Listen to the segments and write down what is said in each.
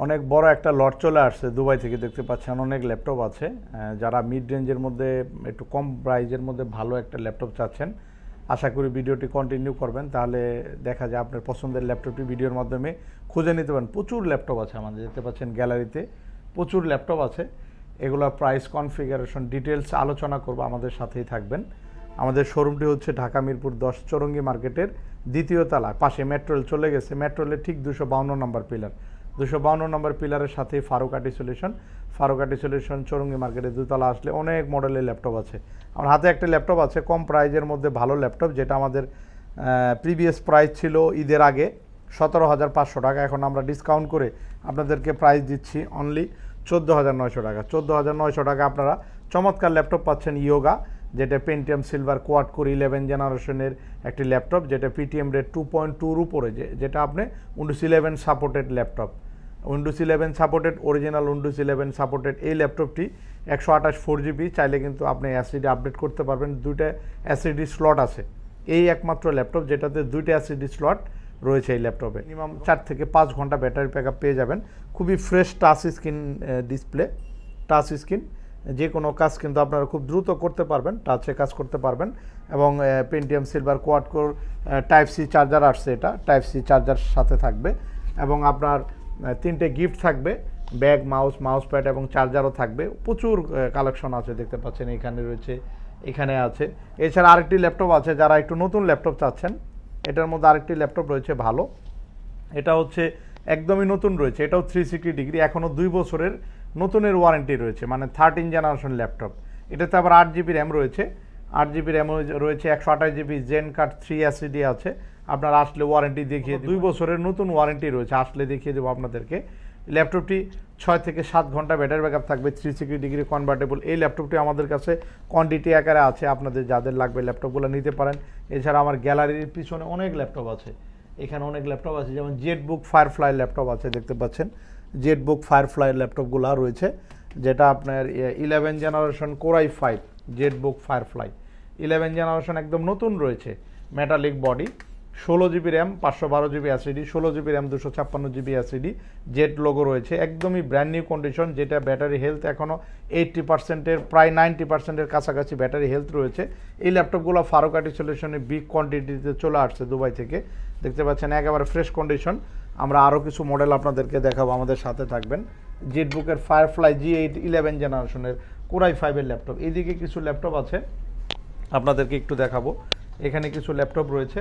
অনেক বড় একটা লট চলে আসছে দুবাই থেকে, দেখতে পাচ্ছেন অনেক ল্যাপটপ আছে। যারা মিড রেঞ্জের মধ্যে একটু কম প্রাইজের মধ্যে ভালো একটা ল্যাপটপ চাচ্ছেন, আশা করি ভিডিওটি কন্টিনিউ করবেন, তাহলে দেখা যায় আপনার পছন্দের ল্যাপটপটি ভিডিওর মাধ্যমে খুঁজে নিতে পারেন। প্রচুর ল্যাপটপ আছে আমাদের, দেখতে পাচ্ছেন গ্যালারিতে প্রচুর ল্যাপটপ আছে। এগুলোর প্রাইস, কনফিগারেশন, ডিটেলস আলোচনা করব, আমাদের সাথেই থাকবেন। আমাদের শোরুমটি হচ্ছে ঢাকা মিরপুর 10 চৌরঙ্গি মার্কেটের দ্বিতীয় তলায়, পাশে মেট্রোল চলে গেছে, মেট্রোলের ঠিক 252 নম্বর পিলার, 252 নম্বর পিলারের সাথে ফারুক আর্টি সলিউশন। ফারুক আর্টি সলিউশন চৌরঙ্গি মার্কেটে দুতলা আসলে অনেক মডেলের ল্যাপটপ আছে। আমার হাতে একটা ল্যাপটপ আছে কম প্রাইজের মধ্যে ভালো ল্যাপটপ, যেটা আমাদের প্রিভিয়াস প্রাইস ছিল ঈদের আগে 17,500 টাকা, এখন আমরা ডিসকাউন্ট করে আপনাদেরকে প্রাইস দিচ্ছি অনলি 14,900 টাকা। 14,900 টাকা আপনারা চমৎকার ল্যাপটপ পাচ্ছেন ইয়োগা, যেটা পেন্টিয়াম সিলভার কোয়াড কোর 11 জেনারেশনের একটি ল্যাপটপ, যেটা পিটিএম রেট 2.2-র উপরে, যেটা আপনি Windows 11 supported laptop, Windows 11 supported, original Windows 11 supported এই ল্যাপটপটি 128 4GB, চাইলে কিন্তু আপনি এসএসডি আপডেট করতে পারবেন। দুইটা এসএসডি স্লট আছে, এই একমাত্র ল্যাপটপ যেটাতে দুইটা এসএসডি স্লট রয়েছে এই ল্যাপটপে। মিনিমাম 4 থেকে 5 ঘন্টা ব্যাটারি ব্যাকআপ পেয়ে যাবেন। খুবই fresh touch screen display, touch screen, যে কোনো কাজ কিন্তু আপনারা খুব দ্রুত করতে পারবেন, টাচে কাজ করতে পারবেন। এবং Pentium silver quad core type C charger আসছে, এটা টাইপ সি চার্জার সাথে থাকবে। এবং আপনার 3টে গিফট থাকবে, ব্যাগ, মাউস প্যাড এবং চার্জারও থাকবে। প্রচুর কালেকশন আছে, দেখতে পাচ্ছেন এখানে রয়েছে, এখানে আছে। এছাড়া আরেকটি ল্যাপটপ আছে, যারা একটু নতুন ল্যাপটপ চাচ্ছেন, এটার মধ্যে আরেকটি ল্যাপটপ রয়েছে ভালো, এটা হচ্ছে একদমই নতুন রয়েছে, এটাও 360 ডিগ্রি, এখনও 2 বছরের নতুনের ওয়ারেন্টি রয়েছে, মানে 13 জেনারেশন ল্যাপটপ। এটাতে আবার 8GB র্যাম রয়েছে, 8GB র্যাম রয়েছে, 128GB জেন কার্ড 3 এসএসডি আছে। আপনারা আসলে ওয়ারেন্টি দেখিয়ে 2 বছরের নতুন ওয়ারেন্টি রয়েছে, আসলে দেখিয়ে দেবো আপনাদেরকে। ল্যাপটপটি 6 থেকে 7 ঘন্টা ব্যাটারি ব্যাকআপ থাকবে, 360 ডিগ্রি কনভার্টেবল। এই ল্যাপটপটি আমাদের কাছে কোয়ান্টিটি আকারে আছে, আপনাদের যাদের লাগবে ল্যাপটপগুলো নিতে পারেন। এছাড়া আমার গ্যালারির পিছনে অনেক ল্যাপটপ আছে, এখানে অনেক ল্যাপটপ আছে, যেমন জেটবুক ফায়ারফ্লাই ল্যাপটপ আছে, দেখতে পাচ্ছেন জেটবুক ফায়ারফ্লাই ল্যাপটপগুলো রয়েছে, যেটা আপনার 11 generation core i 5 Jetbook firefly 11 generation, একদম নতুন রয়েছে, metallic body, 16GB RAM, 512GB SSD, 16GB RAM, 256GB SSD, jet logo রয়েছে, একদমই ব্র্যান্ড নিউ কন্ডিশন। যেটা ব্যাটারি হেলথ এখনও 80%-এর, প্রায় 90%-এর কাছাকাছি ব্যাটারি হেলথ রয়েছে। এই ল্যাপটপগুলো ফারুক আর্টি সলিউশনে বিগ কোয়ান্টিটিতে চলে আসছে দুবাই থেকে, দেখতে পাচ্ছেন একেবারে ফ্রেশ কন্ডিশন। আমরা আরও কিছু মডেল আপনাদেরকে দেখাবো, আমাদের সাথে থাকবেন। জেটবুকের ফায়ারফ্লাই G8 11 জেনারেশনের কোরাই 5-এর ল্যাপটপ। এইদিকে কিছু ল্যাপটপ আছে, আপনাদেরকে একটু দেখাবো। এখানে কিছু ল্যাপটপ রয়েছে,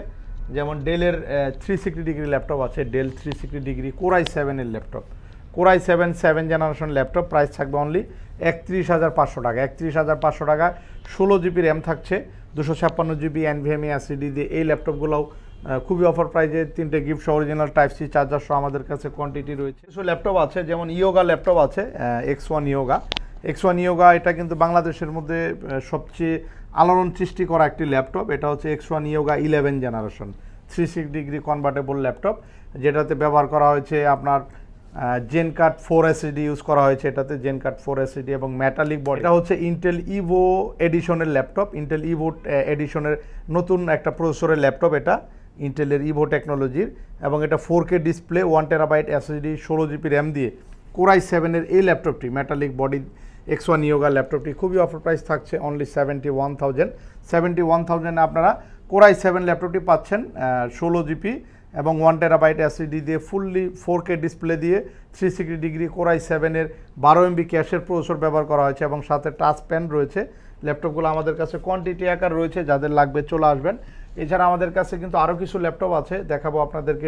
যেমন ডেলের 360 ডিগ্রি ল্যাপটপ আছে, ডেল 360 ডিগ্রি কোরাই 7-এর laptop, core i 7 generation laptop, price থাকবে অনলি 31,500 টাকা। 31,500 টাকা, 16GB র্যাম থাকছে, 256GB NVMe এসএসডি দিয়ে এই ল্যাপটপগুলোও খুবই অফার প্রাইজে, 3টে gift, original type C charger সহ আমাদের কাছে কোয়ান্টিটি রয়েছে। কিছু ল্যাপটপ আছে, যেমন ইয়োগা ল্যাপটপ আছে, X1 ইয়োগা, এটা কিন্তু বাংলাদেশের মধ্যে সবচেয়ে আলোড়ন সৃষ্টি করা একটি ল্যাপটপ। এটা হচ্ছে X1 yoga 11 generation 360 degree convertible laptop, যেটাতে ব্যবহার করা হয়েছে আপনার জেন কার্ড 4 এসএসডি ইউজ করা হয়েছে, এটাতে জেন কার্ড 4 এসএসডি এবং মেটালিক বডি। এটা হচ্ছে ইন্টেল ইভো এডিশনের ল্যাপটপ, ইন্টেল ইভো এডিশনের নতুন একটা প্রসেসরের ল্যাপটপ, এটা ইন্টেলের ইভো টেকনোলজির, এবং এটা 4K display, 1TB SSD, 16GB RAM দিয়ে কোরাই 7-এর এই ল্যাপটপটি, মেটালিক বডি X1 ইয়োগা ল্যাপটপটি খুবই অফার প্রাইস থাকছে অনলি 71,000। 71,000 আপনারা কোরাই 7 ল্যাপটপটি পাচ্ছেন, 16GB এবং 1TB এসএসডি দিয়ে, ফুললি 4K ডিসপ্লে দিয়ে, 360 ডিগ্রি কোরাই 7-এর 12MB ক্যাশের প্রসেসর ব্যবহার করা হয়েছে, এবং সাথে টাচ প্যান রয়েছে। ল্যাপটপগুলো আমাদের কাছে কোয়ান্টিটি আকার রয়েছে, যাদের লাগবে চলে আসবেন। এছাড়া আমাদের কাছে কিন্তু আরও কিছু ল্যাপটপ আছে, দেখাবো আপনাদেরকে।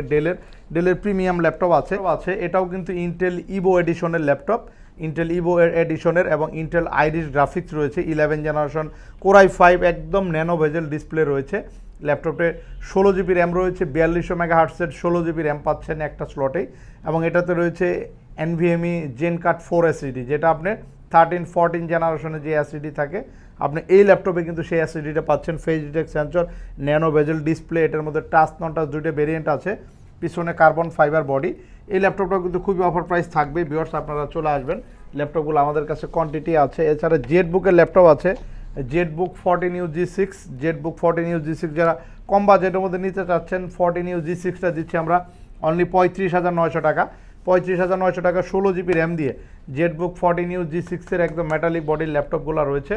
ডেলের প্রিমিয়াম ল্যাপটপ আছে, এটাও কিন্তু ইন্টেল ইভো এডিশনের ল্যাপটপ, ইন্টেল ইভো এডিশনের, এবং ইন্টেল আইরিশ গ্রাফিক্স রয়েছে, 11 জেনারেশন কোরাই 5, একদম ন্যানো ভেজেল ডিসপ্লে রয়েছে। ল্যাপটপে 16GB র্যাম রয়েছে, 4200 মেগাহার্টসের 16GB র্যাম পাচ্ছেন একটা স্লটেই, এবং এটাতে রয়েছে NVMe জেন কার্ড 4 এসএসডি, যেটা আপনি 13-14 জেনারেশনে যে এসএসডি থাকে, আপনি এই ল্যাপটপে কিন্তু সেই এসএসডিটা পাচ্ছেন। ফেস ডিটেক্ট সেন্সর, ন্যানো বেজেল ডিসপ্লে, এটার মধ্যে টাচ নন টাচ দুইটা ভেরিয়েন্ট আছে, পিছনে কার্বন ফাইবার বডি। এই ল্যাপটপটাও কিন্তু খুবই অফার প্রাইস থাকবে, ভিউয়ার্স আপনারা চলে আসবেন, ল্যাপটপগুলো আমাদের কাছে কোয়ান্টিটি আছে। এছাড়া জেটবুকের ল্যাপটপ আছে, Jetbook 14U G6, Jetbook 14U G6 যারা কম বাজেটের মধ্যে নিতে চাচ্ছেন, 14U G6টা দিচ্ছি আমরা অনলি 35,900 টাকা। 35,900 টাকা 16 GB র্যাম দিয়ে জেটবুক 14U G6 একদম মেটালিক বডির ল্যাপটপগুলো রয়েছে।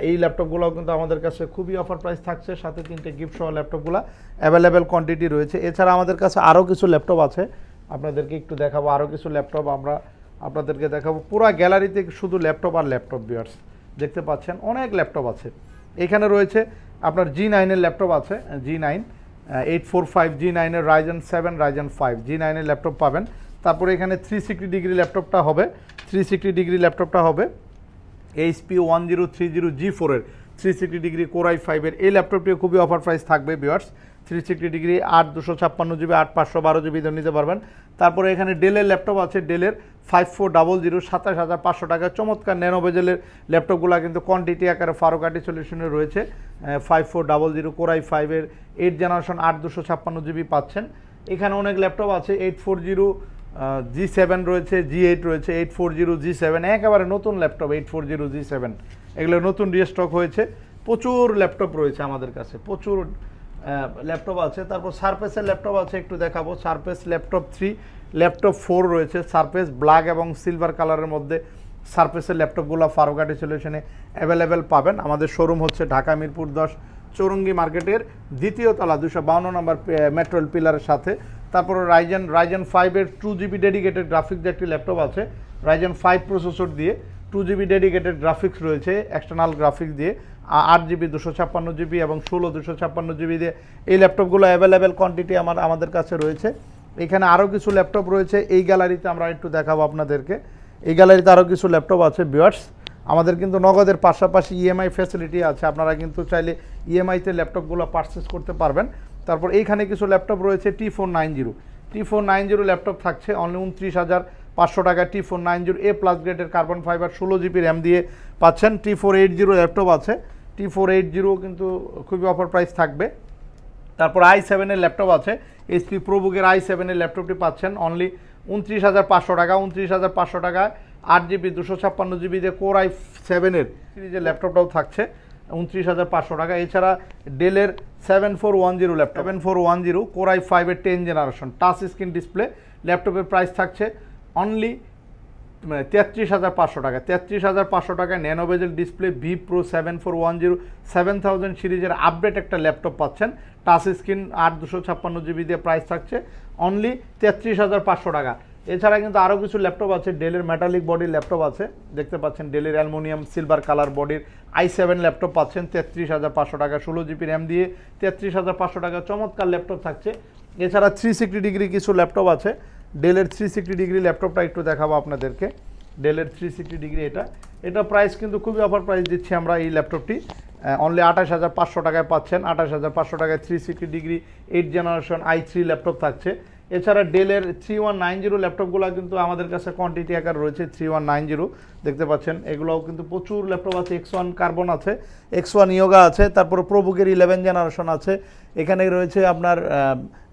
এই ল্যাপটপগুলোও কিন্তু আমাদের কাছে খুবই অফার প্রাইস থাকছে, সাথে 3টে গিফট সহ ল্যাপটপগুলো অ্যাভেলেবেল কোয়ান্টিটি রয়েছে। এছাড়া আমাদের কাছে আরও কিছু ল্যাপটপ আছে, আপনাদেরকে একটু দেখাবো। আরও কিছু ল্যাপটপ আমরা আপনাদেরকে দেখাবো। পুরো গ্যালারিতে শুধু ল্যাপটপ আর ল্যাপটপ ভিউয়ার্স, দেখতে পাচ্ছেন অনেক ল্যাপটপ আছে। এখানে রয়েছে আপনার G9 ল্যাপটপ আছে, G9 845 G9 Ryzen 7 Ryzen 5 G9 laptop পাবেন। তারপরে এখানে 360 ডিগ্রি ল্যাপটপটা হবে, 360 ডিগ্রি ল্যাপটপটা হবে HP 1030 G4 360 degree Core i5 এই ল্যাপটপটিও খুবই অফার প্রাইস থাকবে ভিউয়ার্স। 360 ডিগ্রি 8 256 GB 8 512 GB নিতে পারবেন। তারপরে এখানে ডেলের ল্যাপটপ আছে, ডেলের 5400 27500 টাকা চমৎকার ন্যানো বেজেলের ল্যাপটপগুলো কিন্তু কোয়ান্টিটি আকারে ফারুকাটি সলিউশনে রয়েছে। 5400 Core i5 8 জেনারেশন 8 256 GB পাচ্ছেন। এখানে অনেক ল্যাপটপ আছে, 840 G7 রয়েছে, G8 রয়েছে, 840 G7 একেবারে নতুন ল্যাপটপ 840 G7 এগুলো নতুন রিস্টক হয়েছে। প্রচুর ল্যাপটপ রয়েছে আমাদের কাছে, প্রচুর ল্যাপটপ আছে। তারপর সারফেসের ল্যাপটপ আছে, একটু দেখাবো। সারফেস ল্যাপটপ 3 ল্যাপটপ 4 রয়েছে, সারফেস ব্ল্যাক এবং সিলভার কালারের মধ্যে সারফেসের ল্যাপটপগুলো ফারুকাটি সলিউশনে অ্যাভেলেবেল পাবেন। আমাদের শোরুম হচ্ছে ঢাকা মিরপুর 10 চৌরঙ্গি মার্কেটের 2য় তলা 252 নম্বর মেট্রো পিলারের সাথে। তারপর রাইজেন 5 2GB ডেডিকেটেড গ্রাফিক্স একটি ল্যাপটপ আছে, রাইজেন 5 প্রসেসর দিয়ে 2GB ডেডিকেটেড গ্রাফিক্স রয়েছে, এক্সটার্নাল গ্রাফিক্স দিয়ে 8GB 256GB এবং 16 256GB দিয়ে এই ল্যাপটপগুলো অ্যাভেলেবেল কোয়ান্টিটি আমাদের কাছে রয়েছে। এখানে আরও কিছু ল্যাপটপ রয়েছে, এই গ্যালারিতে আমরা একটু দেখাবো আপনাদেরকে। এই গ্যালারিতে আরও কিছু ল্যাপটপ আছে ভিউয়ার্স। আমাদের কিন্তু নগদের পাশাপাশি EMI ফ্যাসিলিটি আছে, আপনারা কিন্তু চাইলে EMI-তে ল্যাপটপগুলো পারচেস করতে পারবেন। তারপর এইখানে কিছু ল্যাপটপ রয়েছে T490 ল্যাপটপ থাকছে অনলি 29,500 টাকা। T490 A+ গ্রেডের কার্বন ফাইবার 16GB র্যাম দিয়ে পাচ্ছেন। T480 ল্যাপটপ আছে, T480 কিন্তু খুবই অফার প্রাইস থাকবে। তারপর i7 ল্যাপটপ আছে, HP ProBook i7 ল্যাপটপটি পাচ্ছেন অনলি 29,500 টাকা। 29,500 টাকায় 8GB 256GB দিয়ে Core i7 সিরিজের ল্যাপটপটাও থাকছে 29,500 টাকা। এছাড়া ডেলের 7410 laptop 7410 Core i5 10 generation touch screen display ল্যাপটপের প্রাইস থাকছে অনলি 33,500 টাকা। 33,500 টাকায় ন্যানো বেজেল ডিসপ্লে V Pro 7410 7000 সিরিজের আপডেট একটা ল্যাপটপ পাচ্ছেন, টাচ স্ক্রিন 8 256GB দিয়ে প্রাইস থাকছে অনলি 33,500 টাকা। এছাড়া কিন্তু আরও কিছু ল্যাপটপ আছে, ডেলের মেটালিক বডির ল্যাপটপ আছে, দেখতে পাচ্ছেন ডেলের অ্যালুমিনিয়াম সিলভার কালার বডির i7 ল্যাপটপ পাচ্ছেন 33,500 টাকা 16GB র্যাম দিয়ে 33,500 টাকা চমৎকার ল্যাপটপ থাকছে। এছাড়া 360 ডিগ্রি কিছু ল্যাপটপ আছে, ডেলের 360 ডিগ্রি ল্যাপটপটা একটু দেখাবো আপনাদেরকে। ডেলের 360 ডিগ্রি এটা প্রাইস কিন্তু খুবই অফার প্রাইস দিচ্ছি আমরা এই ল্যাপটপটি অনলি 28,500 টাকায় পাচ্ছেন। 28,500 টাকায় 360 ডিগ্রি 8 জেনারেশন i3 ল্যাপটপ থাকছে। এছাড়া ডেলের 3190 ল্যাপটপগুলো কিন্তু আমাদের কাছে কোয়ান্টিটি আকার রয়েছে 3190 দেখতে পাচ্ছেন। এগুলোও কিন্তু প্রচুর ল্যাপটপ আছে, X1 কার্বন আছে, X1 ইয়োগা আছে, তারপর প্রোবুকের 11 জেনারেশন আছে। এখানে রয়েছে আপনার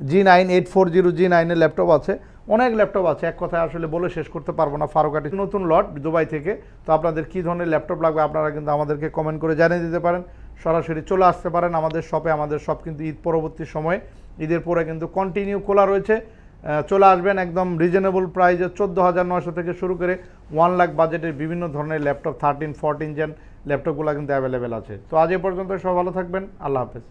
G9 840 G9 ল্যাপটপ আছে, অনেক ল্যাপটপ আছে, এক কথায় আসলে বলে শেষ করতে পারবো না। ফারুকাটি নতুন লট দুবাই থেকে। তো আপনাদের কী ধরনের ল্যাপটপ লাগবে আপনারা কিন্তু আমাদেরকে কমেন্ট করে জানিয়ে দিতে পারেন, সরাসরি চলে আসতে পারেন আমাদের শপে। আমাদের শপ কিন্তু ঈদ পরবর্তী সময়ে, ঈদের পরে কিন্তু কন্টিনিউ খোলা রয়েছে। চলে আসবেন একদম রিজনেবল প্রাইসে 14,900 থেকে শুরু করে 1 লাখ বাজেটের বিভিন্ন ধরনের ল্যাপটপ 13 14 জেন ল্যাপটপগুলো কিন্তু অ্যাভেলেবেল আছে। তো আজ এ পর্যন্ত সব ভালো থাকবেন, আল্লাহ হাফেজ।